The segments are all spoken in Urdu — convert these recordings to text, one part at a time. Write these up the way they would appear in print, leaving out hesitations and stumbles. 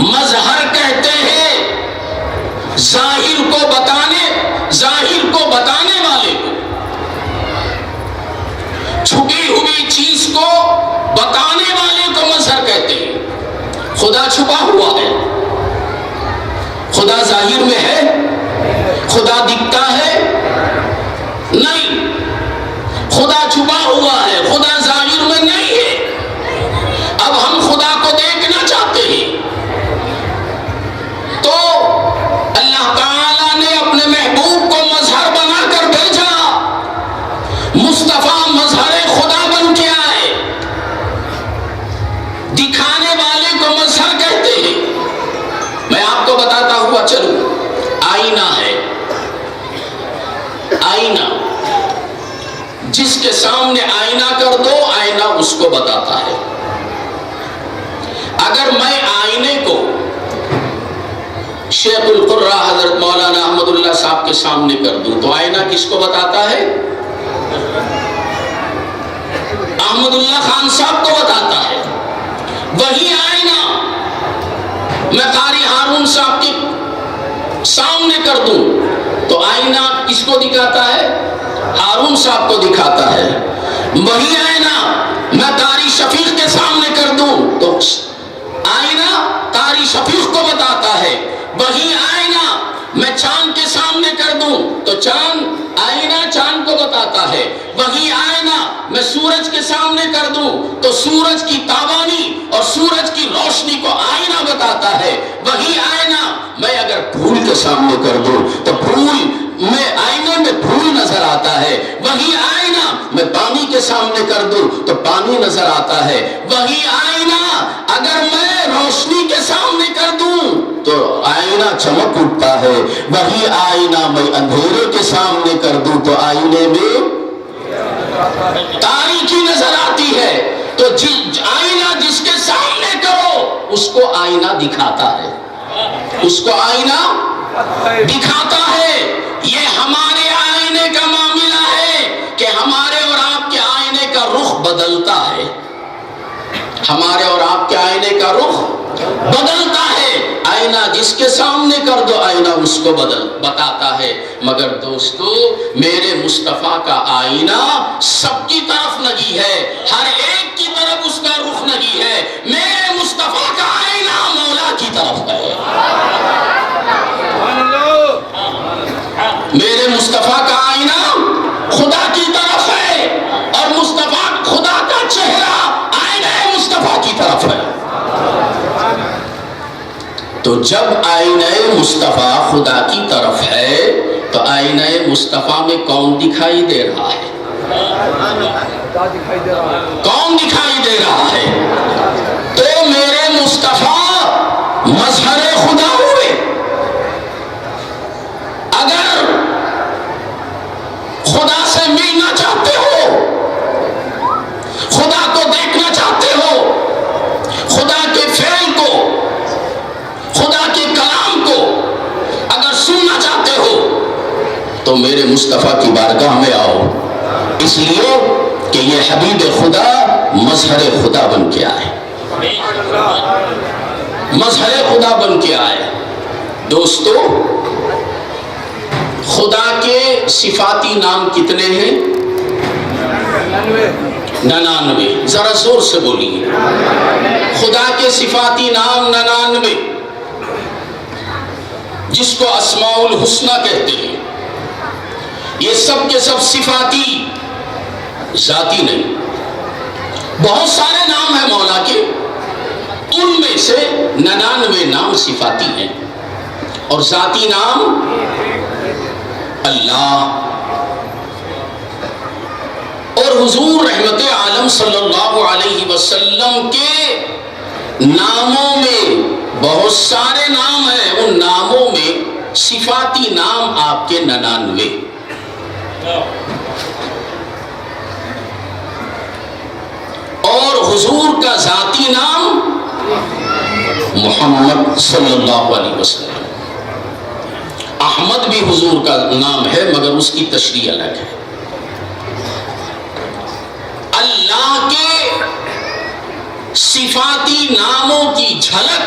مظہر کہتے ہیں ظاہر کو بتانے والے کو، چھپی ہوئی چیز کو بتانے والے کو مظہر کہتے ہیں۔ خدا چھپا ہوا ہے، خدا ظاہر میں ہے، خدا دکھتا ہے نہیں، خدا چھپا ہوا ہے، خدا ظاہر میں نہیں ہے۔ اب ہم خدا کو دیکھنا چاہتے ہیں تو اللہ تعالیٰ نے اپنے محبوب کو مظہر بنا کر بھیجا، مصطفیٰ مظہر خدا بن کے آئے۔ دکھانے والے کو مظہر کہتے ہیں۔ میں آپ کو بتاتا ہوا چلوں، آئینہ ہے، آئینہ جس کے سامنے آئینہ کر دو آئینہ اس کو بتاتا ہے۔ اگر میں آئینے کو شیخ القرہ حضرت مولانا احمد اللہ صاحب کے سامنے کر دوں تو آئینہ کس کو بتاتا ہے؟ احمد اللہ خان صاحب کو بتاتا ہے۔ وہی آئینہ میں قاری ہارون صاحب کے سامنے کر دوں تو آئینہ کس کو دکھاتا ہے؟ ہارون صاحب کو دکھاتا ہے۔ وہی آئینہ میں قاری شفیق کے سامنے کر دوں تو آئینہ قاری شفیق کو بتاتا ہے۔ وہی آئینہ میں چاند کے سامنے کر دوں تو آئینہ چاند کو بتاتا ہے۔ وہی آئینہ میں سورج کے سامنے کر دوں تو سورج کی تابانی اور سورج کی روشنی کو آئینہ بتاتا ہے۔ وہی آئینہ میں اگر پھول کے سامنے کر دوں تو آئینے میں پھول نظر آتا ہے۔ وہی آئینہ میں پانی کے سامنے کر دوں تو پانی نظر آتا ہے۔ وہی آئینہ اگر میں روشنی کے سامنے کر دوں تو آئینہ چمک اٹھتا ہے۔ وہی آئینہ میں اندھیرے کے سامنے کر دوں تو آئینے میں تاریکی نظر آتی ہے۔ تو آئینہ جس کے سامنے کرو اس کو آئینہ دکھاتا ہے، اس کو آئینہ دکھاتا ہے۔ یہ ہمارے آئینے کا معاملہ ہے کہ ہمارے اور آپ کے آئینے کا رخ بدلتا ہے، ہمارے اور آپ کے آئینے کا رخ بدلتا ہے۔ آئینہ جس کے سامنے کر دو آئینہ اس کو بتاتا ہے۔ مگر دوستو میرے مصطفیٰ کا آئینہ سب کی طرف نہیں ہے، ہر ایک کی طرف اس کا رخ نہیں ہے۔ میرے مصطفیٰ کا آئینہ مولا کی طرف ہے، میرے مصطفیٰ کا آئینہ خدا کی طرف ہے، اور مصطفیٰ خدا کا چہرہ آئینہ مصطفیٰ کی طرف ہے۔ تو جب آئینہ مصطفیٰ خدا کی طرف ہے تو آئینہ مصطفیٰ میں کون دکھائی دے رہا ہے؟ کون دکھائی دے رہا ہے؟ تو میرے مصطفیٰ مظہر خدا ہوئے۔ اگر خدا سے ملنا چاہتے ہو، خدا کو دیکھنا چاہتے ہو، خدا کے فعل کو، خدا کے کلام کو اگر سننا چاہتے ہو تو میرے مصطفیٰ کی بارگاہ میں آؤ، اس لیے کہ یہ حبیب خدا مظہر خدا بن کے آئے، مظہر خدا بن کے آئے۔ دوستو خدا کے صفاتی نام کتنے ہیں؟ 99۔ ذرا زور سے بولیے، خدا کے صفاتی نام 99، جس کو اسماء الحسنہ کہتے ہیں۔ یہ سب کے سب صفاتی، ذاتی نہیں۔ بہت سارے نام ہیں مولا کے، ان میں سے 99 نام صفاتی ہیں، اور ذاتی نام اللہ۔ اور حضور رحمت عالم صلی اللہ علیہ وسلم کے ناموں میں بہت سارے نام ہیں، ان ناموں میں صفاتی نام آپ کے 99۔ اور حضور کا ذاتی نام محمد صلی اللہ علیہ وسلم۔ احمد بھی حضور کا نام ہے مگر اس کی تشریح الگ ہے۔ اللہ کے صفاتی ناموں کی جھلک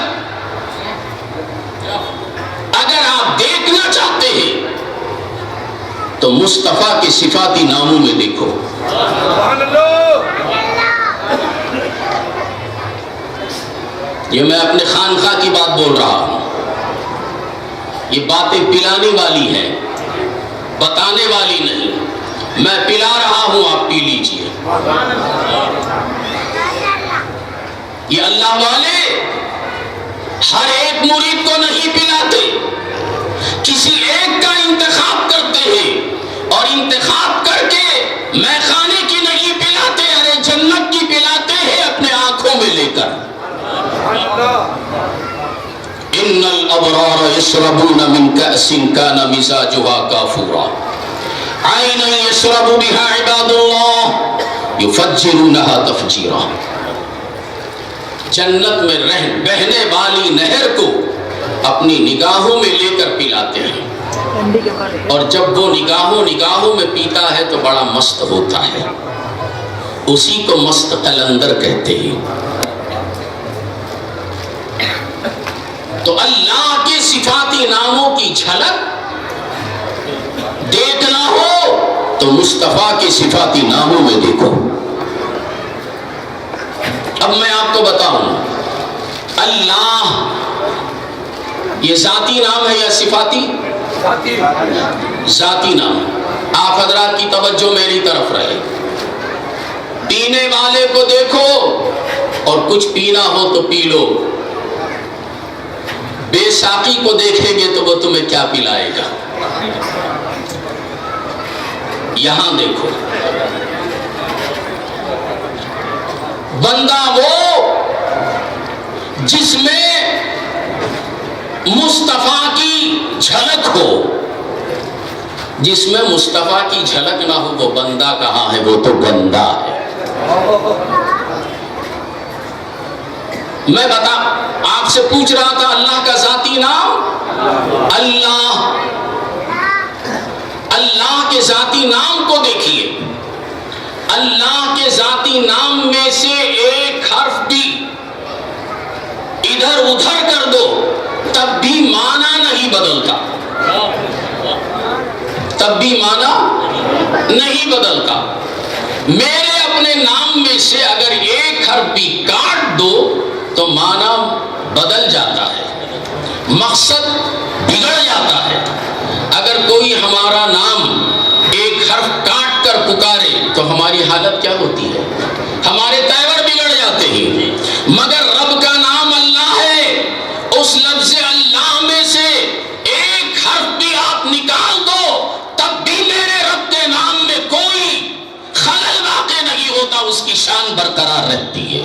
تو مصطفیٰ کے صفاتی ناموں میں دیکھو. یہ میں اپنے خانقاہ کی بات بول رہا ہوں. یہ باتیں پلانے والی ہیں، بتانے والی نہیں. میں پلا رہا ہوں، آپ پی لیجئے. یہ اللہ والے ہر ایک مرید کو نہیں پلاتے، کسی ایک کا انتخاب کرتے ہیں، اور انتخاب کر کے میں خانے کی نہیں پلاتے، ارے جنت کی پلاتے ہیں اپنے آنکھوں میں لے کر. ان الابرار یشربون من کأس کان مزاجها کافورا عینا یشرب بها عباد اللہ یفجرونها تفجیرا. جنت میں بہنے والی نہر کو اپنی نگاہوں میں لے کر پلاتے ہیں، اور جب وہ نگاہوں میں پیتا ہے تو بڑا مست ہوتا ہے. اسی کو مست قلندر کہتے ہیں. تو اللہ کے صفاتی ناموں کی جھلک دیکھنا ہو تو مصطفیٰ کے صفاتی ناموں میں دیکھو. اب میں آپ کو بتاؤں، اللہ یہ ذاتی نام ہے یا صفاتی؟ ذاتی نام. آپ حضرات کی توجہ میری طرف رہے. پینے والے کو دیکھو اور کچھ پینا ہو تو پی لو. بے ساقی کو دیکھیں گے تو وہ تمہیں کیا پلائے گا. یہاں دیکھو، بندہ وہ جس میں مصطفیٰ کی جھلک ہو. جس میں مصطفیٰ کی جھلک نہ ہو وہ بندہ کہاں ہے، وہ تو گندا ہے. میں آپ سے پوچھ رہا تھا اللہ کا ذاتی نام اللہ. اللہ کے ذاتی نام کو دیکھیے. اللہ کے ذاتی نام میں سے ایک حرف بھی ادھر ادھر کر دو تب بھی معنی نہیں بدلتا. تب بھی معنی نہیں بدلتا. میرے اپنے نام میں سے اگر ایک حرف بھی کاٹ دو تو معنی بدل جاتا ہے، مقصد بگڑ جاتا ہے. اگر کوئی ہمارا نام ایک حرف کاٹ کر پکارے تو ہماری حالت کیا ہوتی ہے؟ ہمارے تیور بگڑ جاتے ہیں. مگر رب کا نام اللہ ہے. اس لفظ اللہ میں سے ایک حرف بھی آپ نکال دو تب بھی میرے رب کے نام میں کوئی خلل واقع نہیں ہوتا. اس کی شان برقرار رہتی ہے،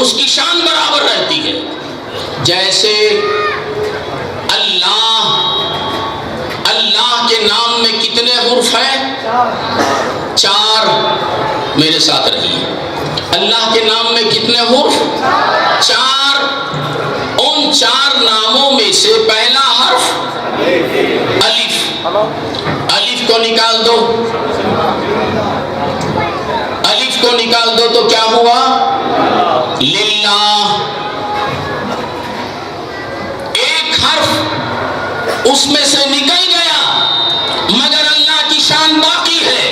اس کی شان برابر رہتی ہے. جیسے اللہ کے نام میں کتنے حرف ہیں؟ 4. میرے ساتھ رہیے. اللہ کے نام میں کتنے حرف؟ 4. ان 4 ناموں میں سے پہلا حرف الف. الف کو نکال دو، الف کو نکال دو تو کیا ہوا؟ للہ. ایک حرف اس میں سے نکل گیا مگر اللہ کی شان باقی ہے.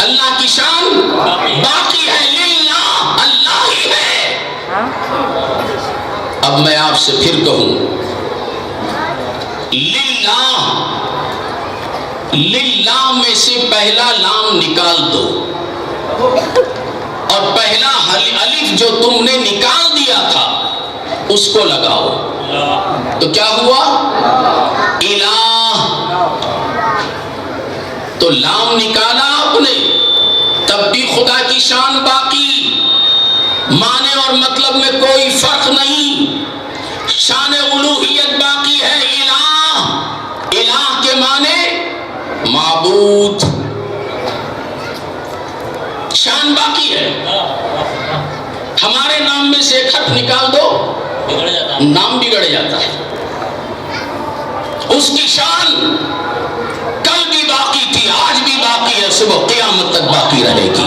اللہ کی شان باقی ہے. للہ اللہ ہی ہے. اب میں آپ سے پھر کہوں، للہ میں سے پہلا لام نکال دو اور پہلا الف جو تم نے نکال دیا تھا اس کو لگاؤ تو کیا ہوا؟ الہ. تو لام نکالا آپ نے تب بھی خدا کی شان باقی، معنی اور مطلب میں کوئی فرق نہیں. شان الوہیت باقی ہے. الہ، الہ کے معنی معبود، شان باقی ہے. ہمارے نام میں سے ایک حرف نکال دو نام بگڑ جاتا ہے. اس کی شان کل بھی باقی تھی، آج بھی باقی ہے، صبح قیامت تک باقی رہے گی.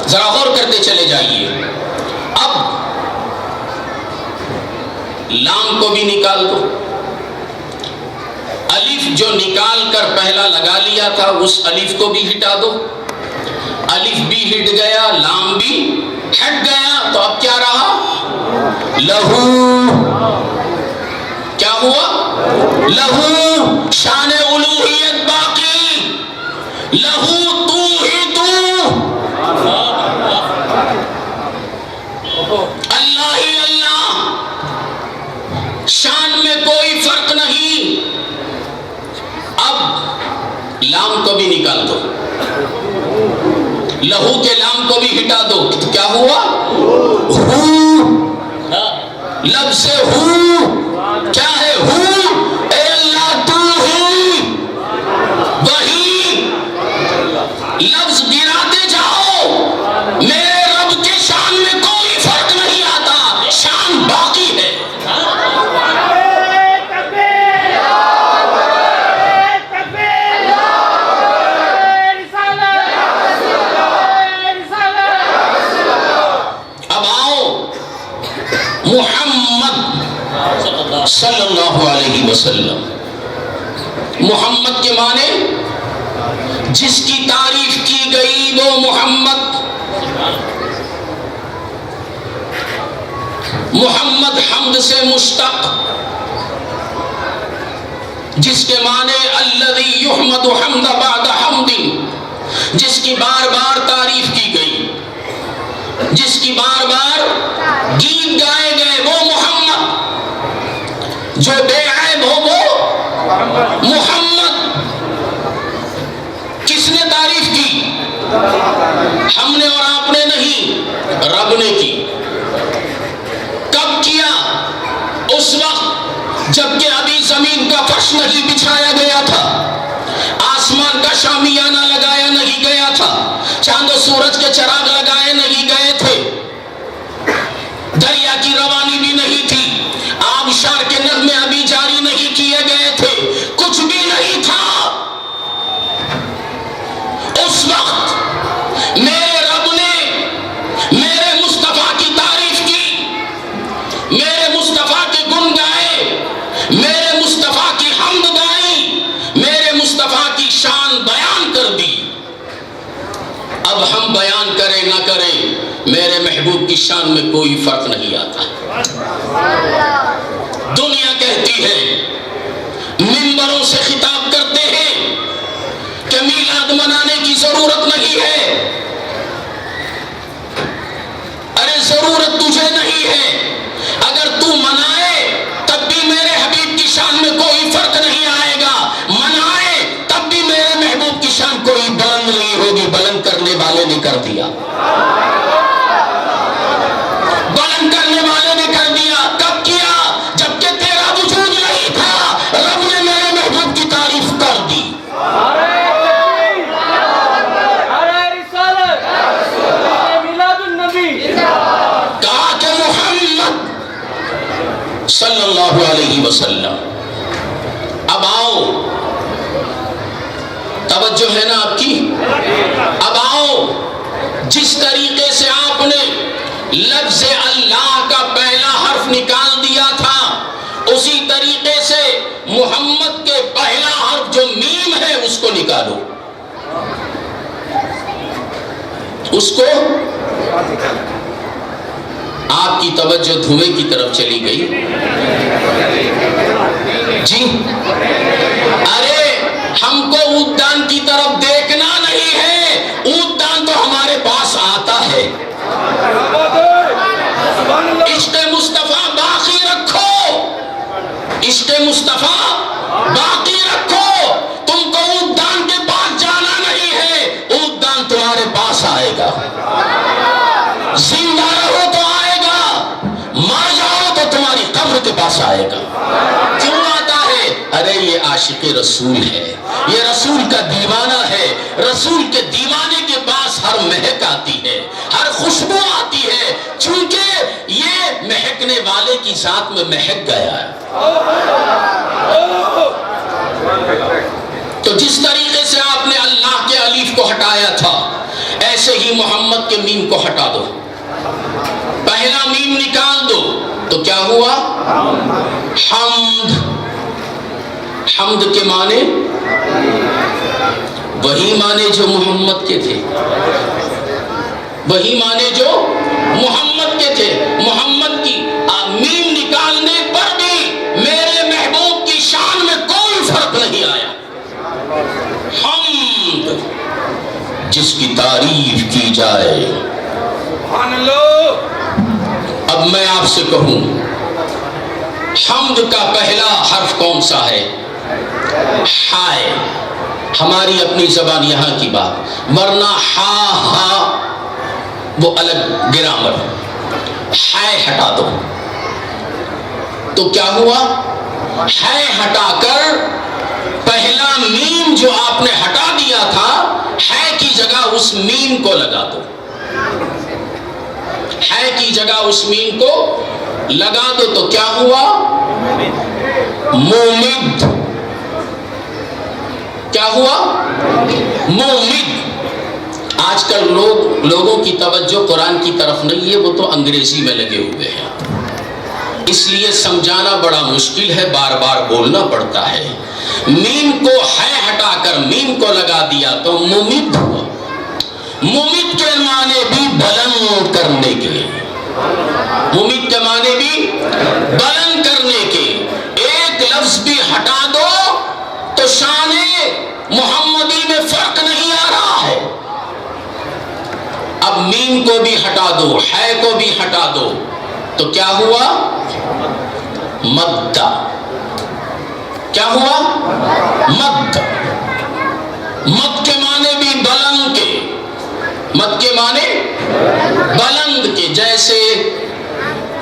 ذرا غور کرتے چلے جائیے. اب لام کو بھی نکال دو. الف جو نکال کر پہلا لگا لیا تھا اس الف کو بھی ہٹا دو. الف بھی ہٹ گیا، لام بھی ہٹ گیا، تو اب کیا رہا؟ لہو. کیا ہوا؟ لہو. شان الوہیت باقی. لہو تو ہی تو، اللہ ہی اللہ، شان میں کوئی فرق نہیں. اب لام کو بھی نکال دو، لہو کے لام کو بھی ہٹا دو. کیا ہوا؟ ہو. لفظ ہو کیا ہے؟ ہو اے اللہ تو ہی وہی. لفظ گراتے جاؤ، میرے رب کے شان میں کوئی فرق نہیں آتا، شان باقی ہے. محمد صلی اللہ علیہ وسلم. محمد کے معنی جس کی تعریف کی گئی وہ محمد. محمد حمد سے مشتق، جس کے معنی الذی یحمد حمد بعد حمد، جس کی بار بار تعریف کی گئی، جس کی بار بار گیت گائے گئے، وہ محمد. جو بے عیب ہو وہ محمد. کس نے تعریف کی؟ ہم نے اور آپ نے نہیں، رب نے کی. کب کیا؟ اس وقت جبکہ ابھی زمین کا فرش نہیں بچھایا گیا تھا، آسمان کا شامیانہ لگایا نہیں گیا تھا، چاند و سورج کے چراغ لگائے نہیں گئے تھے، دریا کی روانی بھی نہیں تھی، آبشار کے نغمے ابھی جاری نہیں کیے گئے تھے، کچھ بھی نہیں تھا. اس وقت میرے رب نے میرے مصطفیٰ کی تعریف کی، میرے مصطفیٰ کے گن گائے، میرے مصطفیٰ کی حمد گائی، میرے مصطفیٰ کی شان بیان کر دی. اب ہم بیان کریں نہ کریں، میرے محبوب کی شان میں کوئی فرق نہیں آتا. دنیا کہتی ہے، منبروں سے خطاب کرتے ہیں کہ میلاد منانے کی ضرورت نہیں ہے. ارے ضرورت تجھے نہیں ہے، اگر تو منائے تب بھی میرے حبیب کی شان میں کوئی فرق نہیں آئے گا، منائے تب بھی میرے محبوب کی شان کوئی بلند نہیں ہوگی. بلند کرنے والے نے کر دیا، بلند کرنے والے نے کر دیا. کب کیا؟ جبکہ تیرا وجود نہیں تھا، رب نے میرے محبوب کی تعریف کر دی. کہا کہ محمد صلی اللہ علیہ وسلم. اب آؤ، توجہ ہے نا آپ کی؟ اب آؤ، جس طریقے سے آپ نے لفظ اللہ کا پہلا حرف نکال دیا تھا، اسی طریقے سے محمد کے پہلا حرف جو میم ہے اس کو نکالو. اس کو آپ کی توجہ دھوئے کی طرف چلی گئی. جی ارے ہم کو اودان کی طرف دیکھنا نہیں ہے، اودان تو ہمارے پاس آتا ہے. عشق مصطفیٰ باقی رکھو، عشق مصطفیٰ باقی رکھو. تم کو اودان کے پاس جانا نہیں ہے، اودان تمہارے پاس آئے گا. زندہ رہو تو آئے گا، مر جاؤ تو تمہاری قبر کے پاس آئے گا. کیوں آتا ہے؟ ارے یہ عاشق رسول ہے، یہ رسول کا دیوانہ ہے. رسول کے دیوانے کے پاس ہر مہک آتی ہے، ہر خوشبو آتی ہے، چونکہ یہ مہکنے والے کی ذات میں مہک گیا ہے. تو جس طریقے سے آپ نے اللہ کے الف کو ہٹایا تھا، ایسے ہی محمد کے میم کو ہٹا دو. پہلا میم نکال دو، تو کیا ہوا؟ حمد. حمد کے معنی وہی معنی جو محمد کے تھے، وہی معنی جو محمد کے تھے. محمد کی میم نکالنے پر بھی میرے محبوب کی شان میں کوئی فرق نہیں آیا. حمد جس کی تعریف کی جائے. اب میں آپ سے کہوں حمد کا پہلا حرف کون سا ہے؟ ہائے. ہماری اپنی زبان یہاں کی بات، ورنہ ہا وہ الگ گرامر. ہائے ہٹا دو تو کیا ہوا؟ ہائے ہٹا کر پہلا میم جو آپ نے ہٹا دیا تھا، ہے کی جگہ اس میم کو لگا دو. ہے کی جگہ اس میم کو لگا دو تو کیا ہوا؟ مومد. کیا ہوا؟ مومد. آج کل لوگوں کی توجہ قرآن کی طرف نہیں ہے، وہ تو انگریزی میں لگے ہوئے ہیں. اس لیے سمجھانا بڑا مشکل ہے، بار بار بولنا پڑتا ہے. میم کو ہے ہٹا کر میم کو لگا دیا تو مومد ہوا. مومد کے معنی بھی بلند کرنے کے، مومد کے معنی بھی بلند کرنے کے. ایک لفظ بھی ہٹا دو تو شان محمدی میں فرق نہیں آ رہا ہے. اب میم کو بھی ہٹا دو، ہے کو بھی ہٹا دو تو کیا ہوا؟ مد. کیا ہوا؟ مد. مد کے معنی بھی بلند کے، مد کے معنی بلند کے. جیسے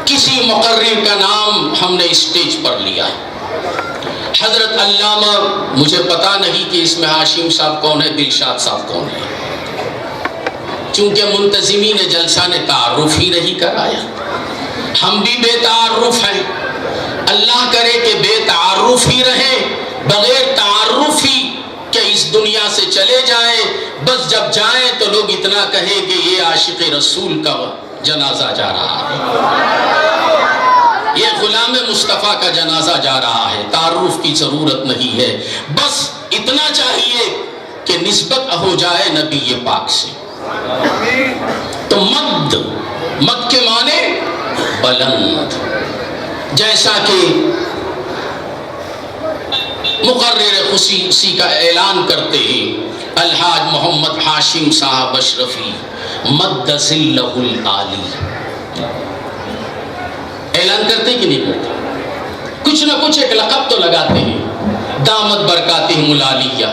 کسی مقرر کا نام ہم نے اسٹیج پر لیا، حضرت علامہ، مجھے پتا نہیں کہ اس میں ہاشم صاحب کون ہے، دلشاد صاحب کون ہے، چونکہ منتظمین جلسہ نے تعارف ہی نہیں کرایا. ہم بھی بے تعارف ہیں. اللہ کرے کہ بے تعارف ہی رہے، بغیر تعارف ہی کہ اس دنیا سے چلے جائیں. بس جب جائیں تو لوگ اتنا کہیں کہ یہ عاشق رسول کا جنازہ جا رہا ہے، یہ غلام مصطفیٰ کا جنازہ جا رہا ہے. تعارف کی ضرورت نہیں ہے، بس اتنا چاہیے کہ نسبت ہو جائے نبی پاک سے. تو مد، مد کے معنی بلند. جیسا کہ مقرر خصوصی کا اعلان کرتے ہیں الحاج محمد ہاشم صاحب اشرفی مد ذلہ العالی. اعلان کرتے کہ نہیں کرتے؟ کچھ نہ کچھ ایک لقب تو لگاتے ہیں، دامت برکاتہم العالیہ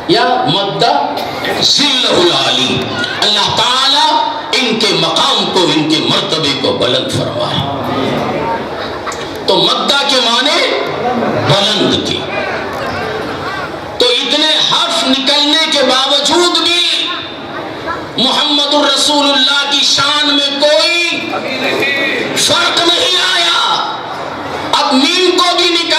یا مد ذلہ العالی. اللہ تعالیٰ ان کے مقام کو، ان کے مرتبے کو بلند فرمائے. تو مدہ کے معنی بلند کے. تو اتنے حرف نکلنے کے باوجود بھی محمد الرسول اللہ کی شان میں کوئی